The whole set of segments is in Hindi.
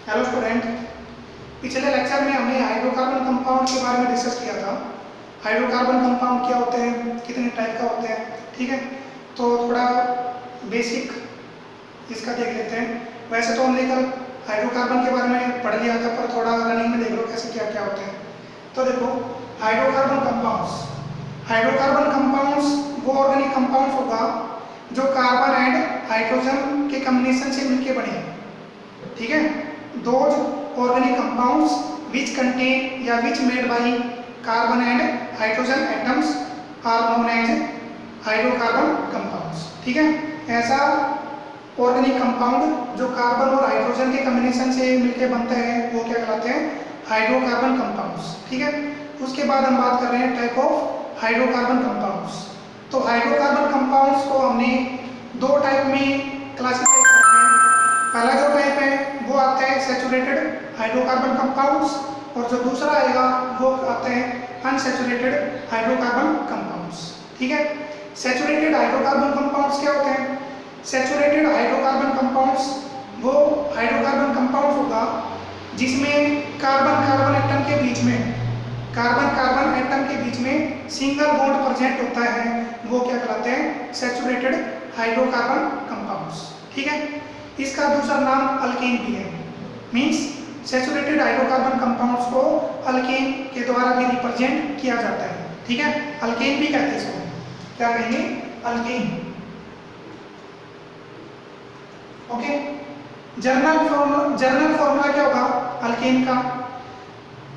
हेलो स्टूडेंट, पिछले लेक्चर में हमने हाइड्रोकार्बन कंपाउंड के बारे में डिस्कस किया था। हाइड्रोकार्बन कंपाउंड क्या होते हैं, कितने टाइप का होते हैं, ठीक है। तो थोड़ा बेसिक इसका देख लेते हैं। वैसे तो हमने कल हाइड्रोकार्बन के बारे में पढ़ लिया था, पर थोड़ा रनिंग में देख लो कैसे क्या क्या होते हैं। तो देखो, हाइड्रोकार्बन कंपाउंड्स वो ऑर्गेनिक कंपाउंड्स होगा जो कार्बन एंड हाइड्रोजन के कॉम्बिनेशन से मिलकर बने हैं, ठीक है। Those organic compounds which contain या which made by carbon and hydrogen atoms are known as hydrocarbon compounds, ठीक है। ऐसा ऑर्गेनिक कंपाउंड जो कार्बन और हाइड्रोजन के कॉम्बिनेशन से मिलकर बनते हैं वो क्या कहलाते हैं, हाइड्रोकार्बन कंपाउंड्स, ठीक है। उसके बाद हम बात कर रहे हैं टाइप ऑफ हाइड्रोकार्बन कंपाउंड्स। तो हाइड्रोकार्बन कंपाउंड्स को हमने दो टाइप में क्लासिफाई करते हैं। पहला जो टाइप है वो आता है सैचुरेटेड हाइड्रोकार्बन कंपाउंड्स, और जो दूसरा आएगा वो आते हैं अनसैचुरेटेड हाइड्रोकार्बन कंपाउंड्स, ठीक है। सैचुरेटेड हाइड्रोकार्बन कंपाउंड्स क्या होते हैं? सैचुरेटेड हाइड्रोकार्बन कंपाउंड्स वो हाइड्रोकार्बन कंपाउंड होगा जिसमें कार्बन कार्बन एटम के बीच में सिंगल बॉन्ड प्रेजेंट होता है, वो क्या कहलाते हैं, सैचुरेटेड हाइड्रोकार्बन कंपाउंड्स, ठीक है। इसका दूसरा नाम अल्केन भी है। मींस सैचुरेटेड हाइड्रोकार्बन कंपाउंड्स को अल्केन के द्वारा भी रिप्रेजेंट किया जाता है, ठीक है। अल्केन भी कहते हैं इसको, क्या कहेंगे, अल्केन, ओके। जर्नल फॉर्मूला क्या होगा अल्केन का?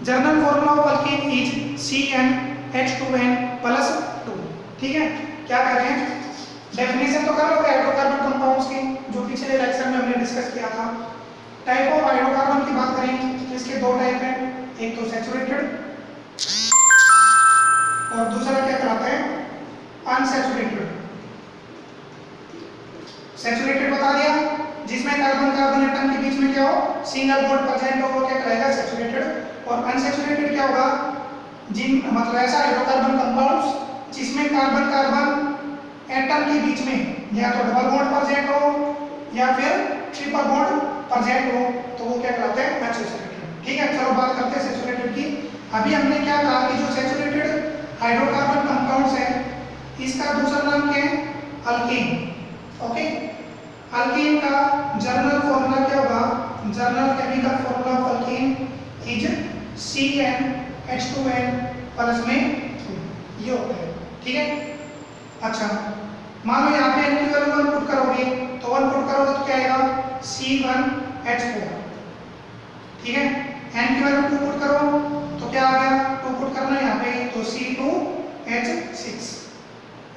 Journal formula of alkane is CnH2n+2, ठीक है। क्या कर रहे हैं, डेफिनेशन तो कर लोगे हाइड्रोकार्बन कंपाउंड्स की, जो पिछले लेक्चर में हमने डिस्कस किया था। टाइप ऑफ हाइड्रोकार्बन की बात करें तो इसके दो टाइप हैं, एक तो सैचुरेटेड और दूसरा क्या कहलाता है, अनसैचुरेटेड। सैचुरेटेड बता दिया, जिसमें कार्बन कार्बन एटम के बीच में क्या हो, सिंगल बॉन्ड प्रेजेंट हो, वो क्या कहलाएगा, सैचुरेटेड। और अनसैचुरेटेड क्या होगा, मतलब ऐसा हाइड्रोकार्बन कंपाउंड्स जिसमें कार्बन कार्बन एटम के बीच में या तो डबल बॉन्ड प्रेजेंट हो या फिर ट्रिपल बॉन्ड प्रेजेंट हो, तो वो क्या कहलाते हैं, अनसैचुरेटेड, ठीक है। चलो बात करते हैं सैचुरेटेड की। अभी हमने क्या कहा कि जो सैचुरेटेड हाइड्रोकार्बन कंपाउंड्स है इसका दूसरा नाम क्या है, अल्केन, ओके। अल्केन का जर्नल फॉर्मूला क्या होगा, journal chemical formula of alkane is CnH2n+2, ये होता है, ठीक है। अच्छा, मान लो यहाँ पे n की वैल्यू 1 पुट करोगे तो 1 पुट करोगे तो क्या आएगा, C1H4, ठीक है। n की वैल्यू 2 पुट करो तो क्या आ गया, 2 पुट करना है यहाँ पे तो C2H6,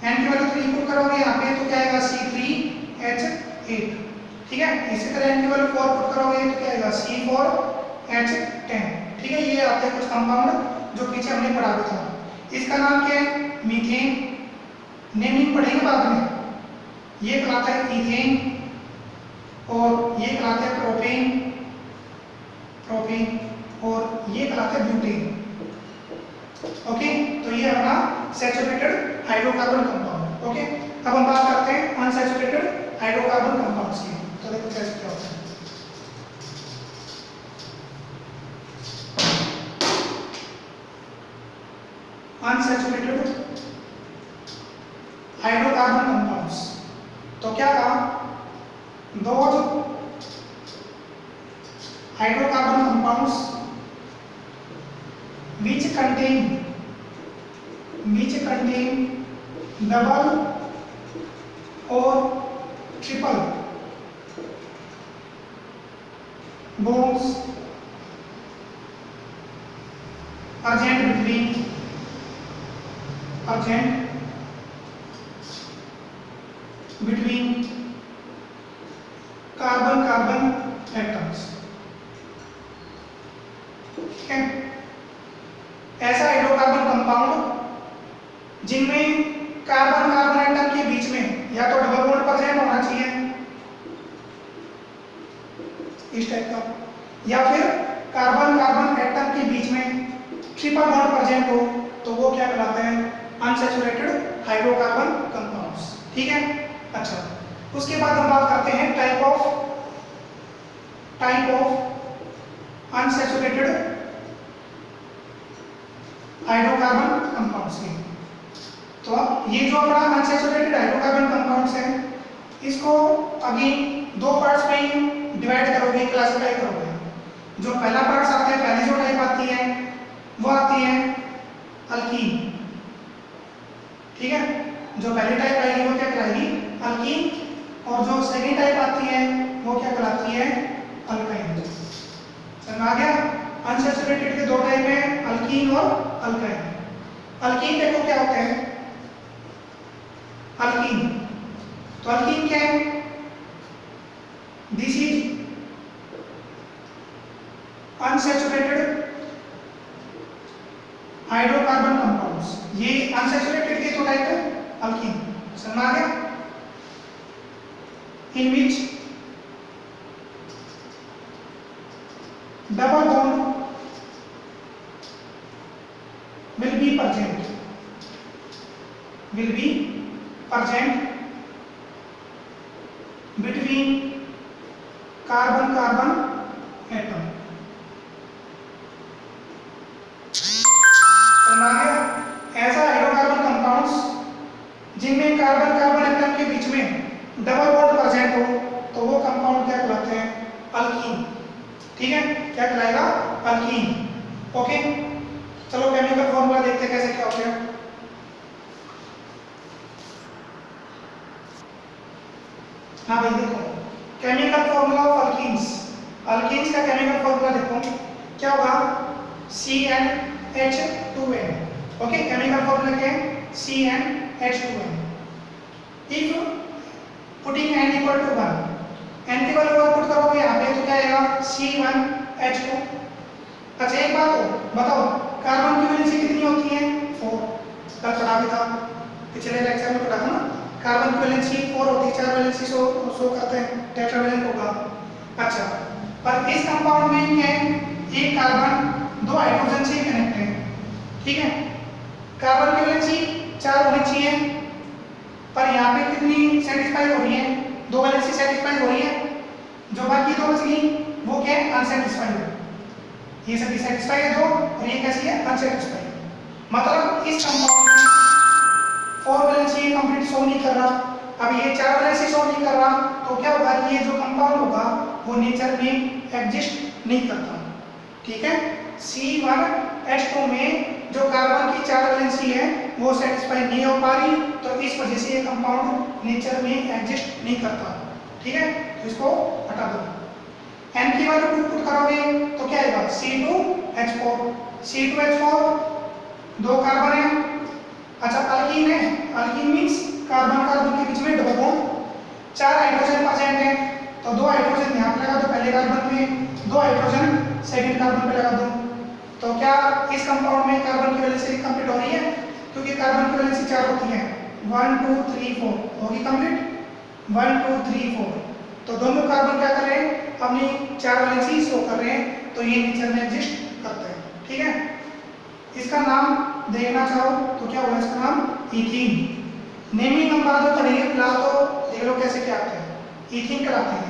n की वैल्यू 3 पुट करोगे यहाँ पे तो क्या आएगा, C3H8, ठीक है। इसी तरह n की वैल्यू 4 पुट करोगे तो क्या आएगा, C4H10, ठीक है। ये आते हैं कुछ कंपाउंड जो पीछे हमने पढ़ा था। इसका नाम क्या है, मीथेन, नेमिंग पढ़ेंगे बाद में। ये कहलाता है इथेन और ये कहलाता है प्रोपेन और ये कहलाता है ब्यूटेन, ओके। तो ये अपना सैचुरेटेड हाइड्रोकार्बन कंपाउंड, ओके। अब हम बात करते हैं अनसैचुरेटेड हाइड्रोकार्बन कंपाउंड्स की। तो देखो कैसे क्या होता है। अनसैचुरेटेड हाइड्रोकार्बन कंपाउंड्स, तो क्या कहा, those hydrocarbon compounds which contain double or triple bonds present between carbon carbon atoms, ठीक है। ऐसा हाइड्रोकार्बन कंपाउंड जिनमें कार्बन कार्बन एटम के बीच में या तो डबल बॉन्ड प्रेजेंट होना चाहिए इस टाइप का, या फिर कार्बन कार्बन एटम के बीच में ट्रिपल बॉन्ड प्रेजेंट हो, तो वो क्या कहलाते हैं, अनसैचुरेटेड हाइड्रोकार्बन कंपाउंड्स, ठीक है। अच्छा, उसके बाद हम बात करते हैं type of unsaturated hydrocarbon compounds हैं। तो ये जो अपना अनसैचुरेटेड हाइड्रोकार्बन कंपाउंड्स हैं, इसको अभी दो पार्ट्स में डिवाइड करोगे, क्लासिफाई करोगे। जो पहला पार्ट्स आता है, पहली जो टाइप आती है वो आती है अल्कीन, ठीक है। जो पहली टाइप आएगी वो क्या कहलाएगी? अल्कीन। और जो सेकेंड टाइप आती है वो क्या कहलाती है? अल्काइन। समझ आ गया? अनसैचुरेटेड के दो टाइप हैं, अल्कीन और अल्काइन। अल्कीन देखो क्या होते हैं। अल्कीन, तो अल्कीन क्या है? This is unsaturated hydrocarbon compounds. ये अनसैचुरेटेड के दो टाइप है, अल्कीन। समझ आ गया? In which double bond will be present between carbon atom। ऐसा हाइड्रोकार्बन कंपाउंड्स जिनमें कार्बन कार्बन एटम के बीच में डबल बॉन्ड प्रेजेंट हो, तो वो कंपाउंड क्या कहलाते हैं? अल्कीन। ठीक है, क्या कहलाएगा? अल्कीन। ओके, चलो केमिकल फॉर्मूला देखते हैं कैसे क्या होता है। हाँ भाई देखो, chemical formula of alkenes. Alkenes का केमिकल फॉर्मूला देखो क्या होगा? CnH2n। ओके, केमिकल फॉर्मूला क्या है? CnH2n। If putting n equal to 1, n की वैल्यू पुट करोगे यहाँ पे तो क्या आएगा? C1H2। अच्छा एक बात हो बताओ, कार्बन की वैलेंसी कितनी होती है? 4। कल पढ़ा भी था, पिछले लेक्चर में पढ़ा था ना। कार्बन की वैलेंसी 4 होती है, 4 वैलेंसी शो करते हैं, टेट्रावैलेंट होगा। अच्छा, पर इस कंपाउंड में क्या है? एक कार्बन 2 हाइड्रोजन से कनेक्ट है, ठीक है। कार्बन की वैलेंसी 4 होनी चाहिए, पर यहाँ पे कितनी सेटिस्फाई हो रही है? 2 वैलेंसी सेटिस्फाई हो रही है, जो बाकी 2 बच गई वो क्या है? अनसेटिस्फाइड है। ये सब डिसैटिस्फाई है 2, और ये कैसी है? अनसेटिस्फाई। मतलब इस कंपाउंड में 4 वैलेंसी कंप्लीट शो नहीं कर रहा। अब ये 4 वैलेंसी शो नहीं कर रहा तो क्या होगा? ये जो कंपाउंड होगा वो नेचर में एग्जिस्ट नहीं करता, ठीक है। C1H2 में जो कार्बन की 4 वैलेंसी है वो सेटिस्फाई नहीं हो पा रही, तो इस वजह से ये कंपाउंड नेचर में एग्जिस्ट नहीं करता, ठीक है। तो इसको हटा दो। n की वैल्यू पुट करोगे तो क्या आएगा? C2H4। C2H4 2 कार्बन है। अच्छा, अल्कीन है। अल्कीन मींस कार्बन कार्बन के बीच में डबल बॉन्ड, 4 हाइड्रोजन प्रेजेंट है, तो 2 हाइड्रोजन यहाँ पे लगा दो पहले कार्बन पे, 2 हाइड्रोजन सेकंड कार्बन पे लगा दो। तो क्या इस कंपाउंड में कार्बन की वैलेंसी कंप्लीट हो रही है? क्योंकि कार्बन की वैलेंसी 4 होती है, 1 2 3 4 होगी कंप्लीट, 1 2 3 4। तो दोनों कार्बन क्या कर रहे हैं? अपनी 4 वैलेंसी शो कर रहे हैं, तो ये नेचर में एग्जिस्ट करते हैं, ठीक है। इसका नाम देखना चाहो तो क्या होगा? इसका नाम इथीन। नेमिंग हम बाद में पढ़ेंगे, फिलहाल तो देख लो कैसे क्या आते हैं। इथीन कहलाते हैं।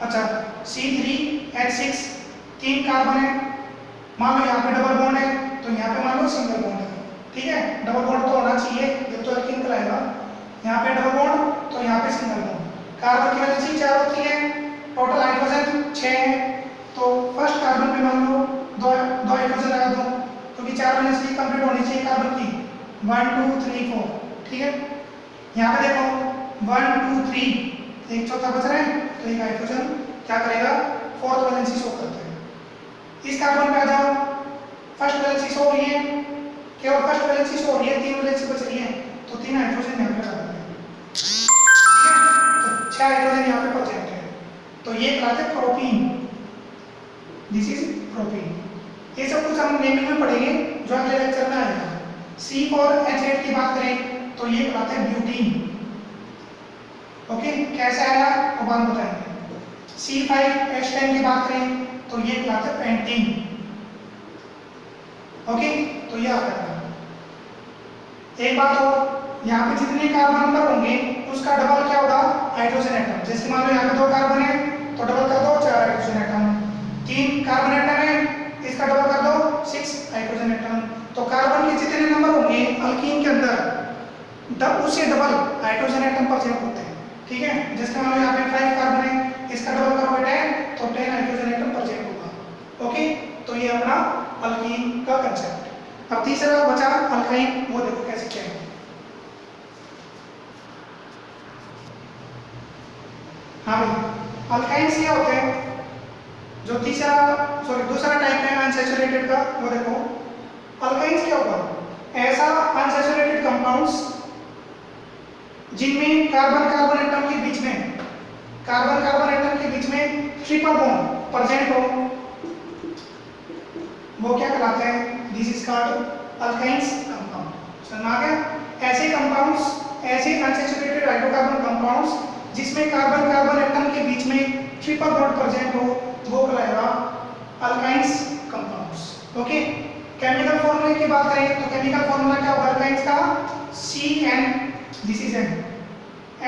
अच्छा, C3H6 3 कार्बन है। मान लो यहाँ पे डबल बॉन्ड है, तो यहाँ पे मान लो सिंगल बॉन्ड है, ठीक है। डबल बॉन्ड तो होना चाहिए जब तो अल्कीन कहलाएगा। यहाँ पे डबल बॉन्ड तो यहाँ पे सिंगल बॉन्ड। कार्बन की वैलेंसी 4 होती है, टोटल हाइड्रोजन 6 है, तो फर्स्ट कार्बन पे मान लो 2 हाइड्रोजन लगा दो, क्योंकि 4 वैलेंसी कंप्लीट होनी चाहिए कार्बन की, 1 2 3 4, ठीक है। यहाँ पे देखो 1 2 3, एक चौथा बच रहा है, तो एक हाइड्रोजन क्या करेगा? 4th वैलेंसी शो करता है। इस कार्बन पे आ जाओ, फर्स्ट वैलेंसी शो हो रही है, केवल फर्स्ट वैलेंसी शो हो रही है, 3 वैलेंसी बच रही है, तो 3 हाइड्रोजन यहाँ पे लगा देते हैं, ठीक है। तो 6 हाइड्रोजन यहाँ पे प्रेजेंट है, तो ये कहलाते हैं प्रोपीन। This is propene. ये सब कुछ हम नेमिंग में पढ़ेंगे जो अगले लेक्चर में आएगा। C4H8 की बात करें तो ये कहलाते हैं ब्यूटीन। ओके, कैसे आया वो बात बताएंगे। C5H10 की बात करें तो ये कहलाते हैं पेंटीन। ओके, तो ये आता है। एक बात और, यहाँ पे जितने कार्बन नंबर होंगे उसका डबल क्या होगा? Hydrogen atom. जैसे मान लो यहाँ पे 2 कार्बन है तो डबल कर दो 4 hydrogen atom. 3 carbon atom alkyne के अंदर उससे डबल हाइड्रोजन एटम प्रेजेंट होते हैं। ठीक है, जिसका मान लो यहाँ पे 5 कार्बन है, इसका डबल करोगे 10 तो 10 हाइड्रोजन एटम प्रेजेंट होगा। ओके, तो ये अपना अल्कीन का कंसेप्ट। अब तीसरा बचा अल्काइन, वो देखो कैसे क्या है। हाँ भाई, अल्काइंस क्या होते हैं? जो दूसरा टाइप है अनसैचुरेटेड का, वो देखो अल्काइंस क्या होगा? ऐसा अनसैचुरेटेड कंपाउंड्स जिनमें कार्बन कार्बन एटम के बीच में ट्रिपल बॉन्ड प्रेजेंट हो, वो क्या कहलाते हैं? This is called alkynes compound. समझ में आ गया? ऐसे कंपाउंड्स, ऐसे अनसैचुरेटेड हाइड्रोकार्बन कंपाउंड्स जिसमें कार्बन कार्बन एटम के बीच में ट्रिपल बॉन्ड प्रेजेंट हो, वो कहलाएगा अल्काइंस कंपाउंड्स। ओके, केमिकल फॉर्मूले की बात करेंगे तो केमिकल फॉर्मूला क्या होगा अल्काइंस का? CN, this is N,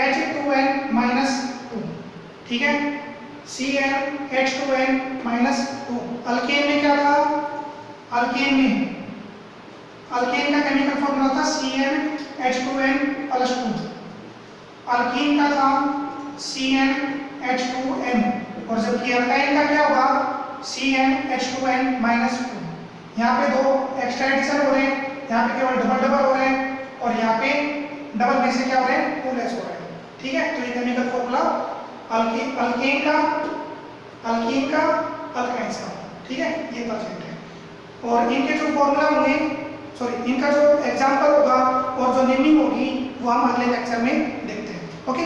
H2N-2। ठीक है, CnH2n-2। अल्केन में क्या था? अल्केन का केमिकल फॉर्मूला था CnH2n+2। अल्कीन का था CnH2n, और जबकि अल्काइन का क्या होगा? CnH2n-2। यहाँ पे दो एक्स्ट्रा एडिशन हो रहे हैं, यहाँ पे केवल डबल डबल हो रहे हैं, और यहाँ पे डबल में से क्या हो रहे हैं? 2 लेस हो रहे हैं। ठीक है, तो ये केमिकल फॉर्मूला अल्कीन का अल्काइंस का। ठीक है, ये परसेंट है। और इनके जो फॉर्मूला होंगे, इनका जो एग्जाम्पल होगा और जो नेमिंग होगी वो हम अगले लेक्चर में देखते हैं। ओके।